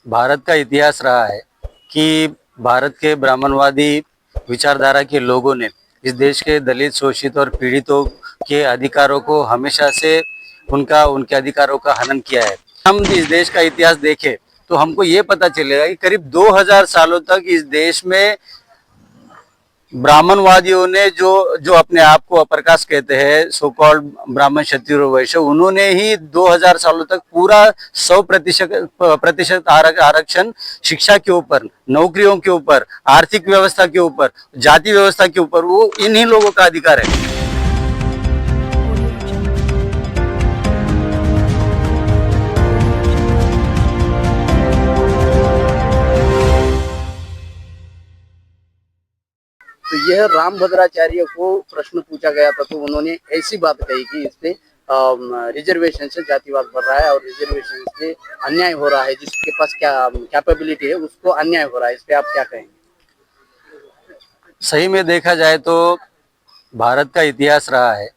भारत का इतिहास रहा है कि भारत के ब्राह्मणवादी विचारधारा के लोगों ने इस देश के दलित, शोषित और पीड़ितों के अधिकारों को हमेशा से उनके अधिकारों का हनन किया है। हम इस देश का इतिहास देखें तो हमको ये पता चलेगा कि करीब 2000 सालों तक इस देश में ब्राह्मणवादियों ने जो जो अपने आप को अप्रकाश कहते हैं, सो कॉल्ड ब्राह्मण, क्षत्रिय और वैश्य, उन्होंने ही 2000 सालों तक पूरा 100% आरक्षण शिक्षा के ऊपर, नौकरियों के ऊपर, आर्थिक व्यवस्था के ऊपर, जाति व्यवस्था के ऊपर, वो इन्हीं लोगों का अधिकार है। तो यह राम भद्राचार्य को प्रश्न पूछा गया था, तो उन्होंने ऐसी बात कही कि इस पे रिजर्वेशन से जातिवाद बढ़ रहा है और रिजर्वेशन से अन्याय हो रहा है। जिसके पास क्या कैपेबिलिटी है उसको अन्याय हो रहा है। इस पे आप क्या कहेंगे? सही में देखा जाए तो भारत का इतिहास रहा है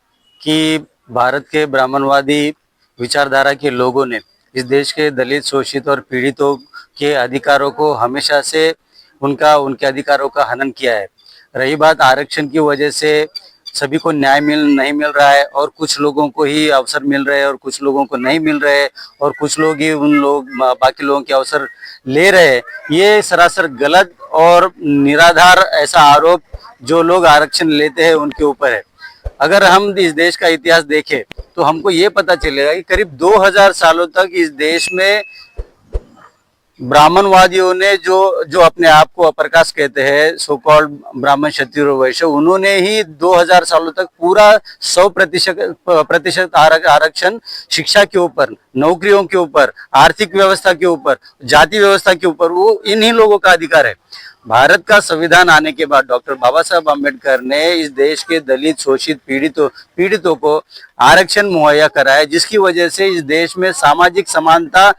कि भारत के ब्राह्मणवादी विचारधारा के लोगों ने इस देश के दलित, शोषित और पीड़ितों के अधिकारों को हमेशा से उनके अधिकारों का हनन किया है। रही बात आरक्षण की वजह से सभी को न्याय नहीं मिल रहा है और कुछ लोगों को ही अवसर मिल रहे हैं और कुछ लोगों को नहीं मिल रहे हैं और कुछ लोग ही बाकी लोगों के अवसर ले रहे हैं। ये सरासर गलत और निराधार ऐसा आरोप जो लोग आरक्षण लेते हैं उनके ऊपर है। अगर हम इस देश का इतिहास देखें तो हमको ये पता चलेगा कि करीब 2000 सालों तक इस देश में ब्राह्मणवादियों ने जो जो अपने आप को अप्रकाश कहते हैं, सो कॉल्ड ब्राह्मण, क्षत्रिय और वैश्य, उन्होंने ही 2000 सालों तक पूरा 100% आरक्षण शिक्षा के ऊपर, नौकरियों के ऊपर, आर्थिक व्यवस्था के ऊपर, जाति व्यवस्था के ऊपर, वो इन्हीं लोगों का अधिकार है। भारत का संविधान आने के बाद डॉक्टर बाबा साहब अम्बेडकर ने इस देश के दलित, शोषित, पीड़ितों को आरक्षण मुहैया कराया, जिसकी वजह से इस देश में सामाजिक समानता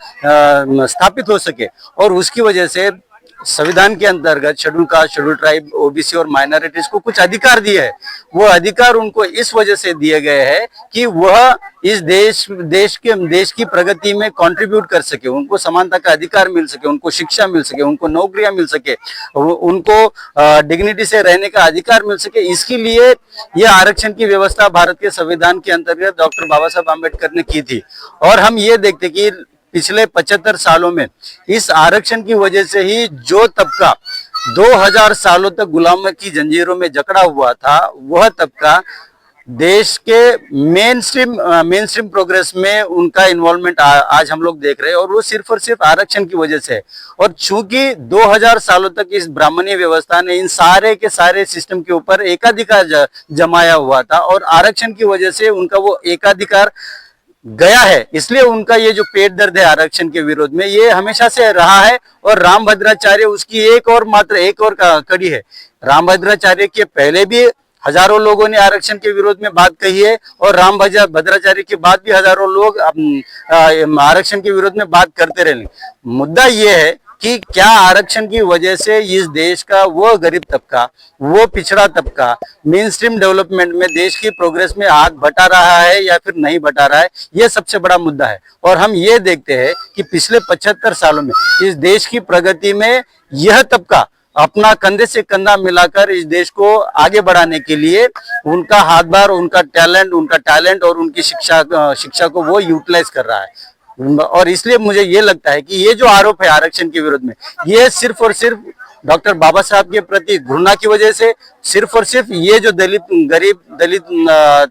स्थापित हो सके और उसकी वजह से संविधान के अंतर्गत schedule caste, schedule tribe, OBC और माइनॉरिटीज को कुछ अधिकार दिए हैं। वो अधिकार उनको इस वजह से दिए गए हैं कि वह इस देश की प्रगति में कंट्रीब्यूट कर सके, उनको समानता का अधिकार मिल सके, उनको शिक्षा मिल सके, उनको नौकरियां मिल सके, उनको डिग्निटी से रहने का अधिकार मिल सके। इसके लिए यह आरक्षण की व्यवस्था भारत के संविधान के अंतर्गत डॉक्टर बाबा साहब आम्बेडकर ने की थी। और हम ये देखते कि पिछले 75 सालों में इस आरक्षण की वजह से ही जो तबका 2000 सालों तक गुलामी की जंजीरों में जकड़ा हुआ था, वह तबका देश के मेन स्ट्रीम प्रोग्रेस में उनका इन्वॉल्वमेंट आज हम लोग देख रहे हैं और वो सिर्फ और सिर्फ आरक्षण की वजह से है। और चूंकि 2000 सालों तक इस ब्राह्मणीय व्यवस्था ने इन सारे के सारे सिस्टम के ऊपर एकाधिकार जमाया हुआ था और आरक्षण की वजह से उनका वो एकाधिकार गया है, इसलिए उनका ये जो पेट दर्द है आरक्षण के विरोध में, ये हमेशा से रहा है। और राम भद्राचार्य उसकी मात्र एक और कड़ी है। राम भद्राचार्य के पहले भी हजारों लोगों ने आरक्षण के विरोध में बात कही है और राम भद्राचार्य के बाद भी हजारों लोग आरक्षण के विरोध में बात करते रहे। मुद्दा ये है कि क्या आरक्षण की वजह से इस देश का वो गरीब तबका, वो पिछड़ा तबका मेन स्ट्रीम डेवलपमेंट में, देश की प्रोग्रेस में हाथ बटा रहा है या फिर नहीं बटा रहा है, ये सबसे बड़ा मुद्दा है। और हम ये देखते हैं कि पिछले 75 सालों में इस देश की प्रगति में यह तबका अपना कंधे से कंधा मिलाकर इस देश को आगे बढ़ाने के लिए उनका हाथभार, उनका टैलेंट और उनकी शिक्षा को वो यूटिलाइज कर रहा है। और इसलिए मुझे ये लगता है कि ये जो आरोप है आरक्षण के विरोध में, ये सिर्फ और सिर्फ डॉक्टर बाबा साहब के प्रति घृणा की वजह से, सिर्फ और सिर्फ ये जो गरीब दलित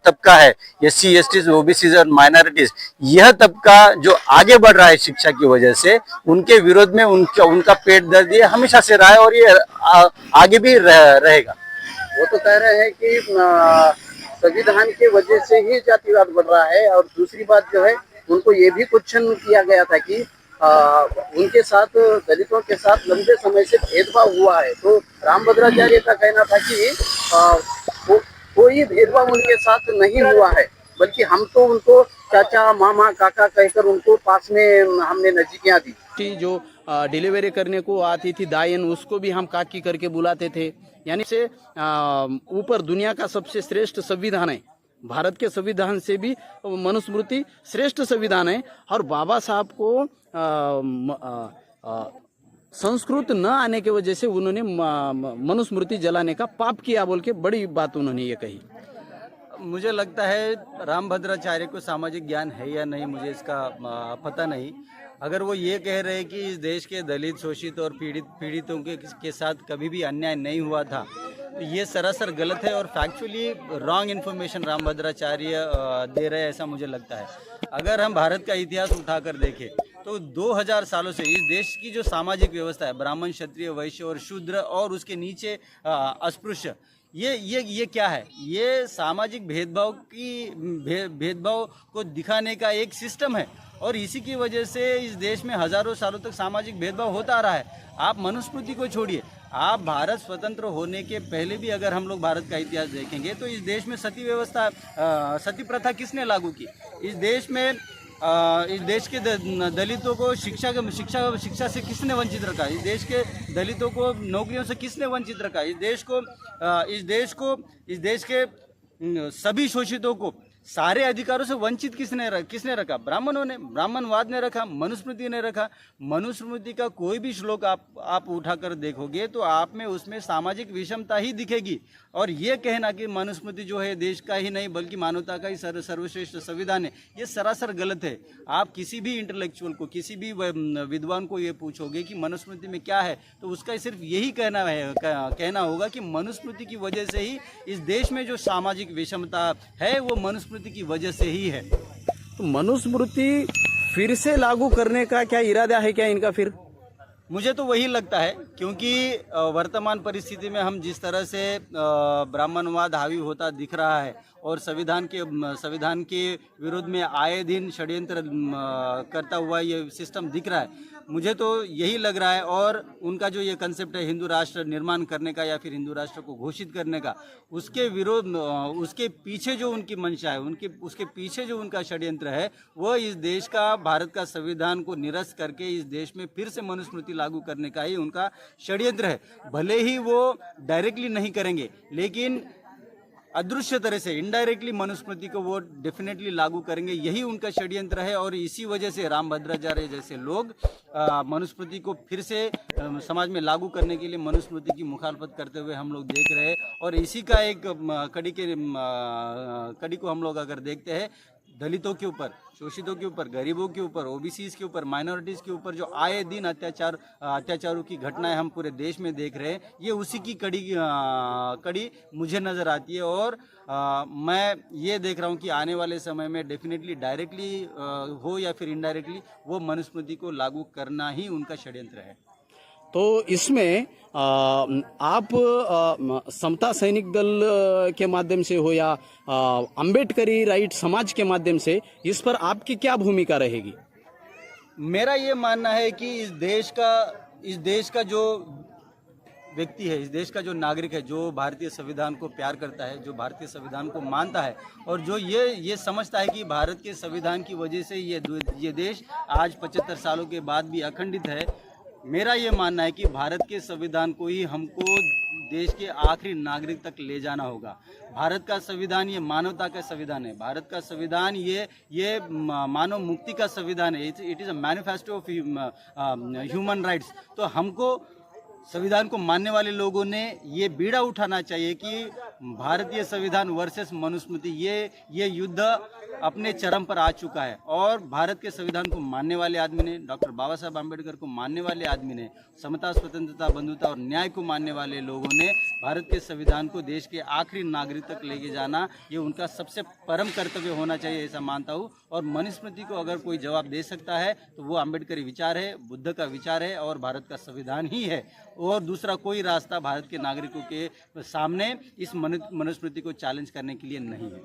तबका है, SC, ST, OBC और माइनॉरिटीज, यह तबका जो आगे बढ़ रहा है शिक्षा की वजह से, उनके विरोध में उनका पेट दर्द ये हमेशा से रहा है और ये आगे भी रहेगा। वो तो कह रहे हैं कि संविधान की वजह से ही जातिवाद बढ़ रहा है। और दूसरी बात जो है, उनको ये भी क्वेश्चन किया गया था कि उनके साथ, दलितों के साथ लंबे समय से भेदभाव हुआ है। तो राम भद्राचार्य का कहना था कि कोई भेदभाव उनके साथ नहीं हुआ है, बल्कि हम तो उनको चाचा, मामा, काका कहकर उनको पास में हमने नजीकियां दी। जो डिलीवरी करने को आती थी दायन, उसको भी हम काकी करके बुलाते थे। यानी से ऊपर दुनिया का सबसे श्रेष्ठ संविधान है, भारत के संविधान से भी मनुस्मृति श्रेष्ठ संविधान है। और बाबा साहब को संस्कृत न आने की वजह से उन्होंने मनुस्मृति जलाने का पाप किया बोल के बड़ी बात उन्होंने ये कही। मुझे लगता है रामभद्राचार्य को सामाजिक ज्ञान है या नहीं, मुझे इसका पता नहीं। अगर वो ये कह रहे हैं कि इस देश के दलित, शोषित और पीड़ितों के साथ कभी भी अन्याय नहीं हुआ था, तो ये सरासर गलत है और फैक्चुअली रॉन्ग इन्फॉर्मेशन रामभद्राचार्य दे रहे हैं, ऐसा मुझे लगता है। अगर हम भारत का इतिहास उठाकर देखें तो 2000 सालों से इस देश की जो सामाजिक व्यवस्था है, ब्राह्मण, क्षत्रिय, वैश्य और शूद्र और उसके नीचे अस्पृश्य, ये क्या है? ये सामाजिक भेदभाव को दिखाने का एक सिस्टम है और इसी की वजह से इस देश में हजारों सालों तक सामाजिक भेदभाव होता आ रहा है। आप मनुस्मृति को छोड़िए, आप भारत स्वतंत्र होने के पहले भी अगर हम लोग भारत का इतिहास देखेंगे तो इस देश में सती व्यवस्था, सती प्रथा किसने लागू की? इस देश के दलितों को शिक्षा से किसने वंचित रखा? इस देश के दलितों को नौकरियों से किसने वंचित रखा? इस देश के सभी शोषितों को सारे अधिकारों से वंचित किसने रखा? ब्राह्मणों ने, ब्राह्मणवाद ने रखा, मनुस्मृति ने रखा। मनुस्मृति का कोई भी श्लोक आप उठाकर देखोगे तो आप में उसमें सामाजिक विषमता ही दिखेगी। और ये कहना कि मनुस्मृति जो है देश का ही नहीं बल्कि मानवता का ही सर्वश्रेष्ठ संविधान है, ये सरासर गलत है। आप किसी भी इंटेलेक्चुअल को, किसी भी विद्वान को ये पूछोगे कि मनुस्मृति में क्या है, तो उसका सिर्फ यही कहना होगा कि मनुस्मृति की वजह से ही इस देश में जो सामाजिक विषमता है वो मनुस्मृति की वजह से ही है। तो मनुस्मृति फिर से लागू करने का क्या इरादा है क्या इनका? फिर मुझे तो वही लगता है, क्योंकि वर्तमान परिस्थिति में हम जिस तरह से ब्राह्मणवाद हावी होता दिख रहा है और संविधान के विरोध में आए दिन षड्यंत्र करता हुआ ये सिस्टम दिख रहा है, मुझे तो यही लग रहा है। और उनका जो ये कंसेप्ट है हिंदू राष्ट्र निर्माण करने का या फिर हिंदू राष्ट्र को घोषित करने का, उसके विरोध, उसके पीछे जो उनकी मंशा है, उसके पीछे जो उनका षड्यंत्र है, वो इस देश का, भारत का संविधान को निरस्त करके इस देश में फिर से मनुस्मृति लागू करने का ही उनका षड्यंत्र है। भले ही वो डायरेक्टली नहीं करेंगे, लेकिन अदृश्य तरह से इनडायरेक्टली मनुस्मृति को वो डेफिनेटली लागू करेंगे, यही उनका षड्यंत्र है। और इसी वजह से रामभद्राचार्य जैसे लोग मनुस्मृति को फिर से समाज में लागू करने के लिए मनुस्मृति की मुखालफत करते हुए हम लोग देख रहे हैं। और इसी का एक कड़ी को हम लोग अगर देखते हैं, दलितों के ऊपर, शोषितों के ऊपर, गरीबों के ऊपर, ओबीसीज के ऊपर, माइनॉरिटीज़ के ऊपर जो आए दिन अत्याचारों की घटनाएं हम पूरे देश में देख रहे हैं, ये उसी की कड़ी मुझे नज़र आती है। और मैं ये देख रहा हूँ कि आने वाले समय में डेफिनेटली डायरेक्टली हो या फिर इनडायरेक्टली वो मनुस्मृति को लागू करना ही उनका षड्यंत्र है। तो इसमें आप समता सैनिक दल के माध्यम से हो या अंबेडकरी राइट समाज के माध्यम से, इस पर आपकी क्या भूमिका रहेगी? मेरा ये मानना है कि इस देश का जो व्यक्ति है, इस देश का जो नागरिक है, जो भारतीय संविधान को प्यार करता है, जो भारतीय संविधान को मानता है और जो ये समझता है कि भारत के संविधान की वजह से ये देश आज 75 सालों के बाद भी अखंडित है, मेरा ये मानना है कि भारत के संविधान को ही हमको देश के आखिरी नागरिक तक ले जाना होगा। भारत का संविधान ये मानवता का संविधान है। भारत का संविधान ये मानव मुक्ति का संविधान है। It is a manifesto of human rights. तो हमको संविधान को मानने वाले लोगों ने ये बीड़ा उठाना चाहिए कि भारतीय संविधान वर्सेस मनुस्मृति, ये युद्ध अपने चरम पर आ चुका है। और भारत के संविधान को मानने वाले आदमी ने, डॉक्टर बाबा साहब आम्बेडकर को मानने वाले आदमी ने, समता, स्वतंत्रता, बंधुता और न्याय को मानने वाले लोगों ने भारत के संविधान को देश के आखिरी नागरिक तक लेके जाना, ये उनका सबसे परम कर्तव्य होना चाहिए, ऐसा मानता हूँ। और मनुस्मृति को अगर कोई जवाब दे सकता है तो वो आम्बेडकरी विचार है, बुद्ध का विचार है और भारत का संविधान ही है। और दूसरा कोई रास्ता भारत के नागरिकों के सामने इस मनुस्मृति को चैलेंज करने के लिए नहीं है।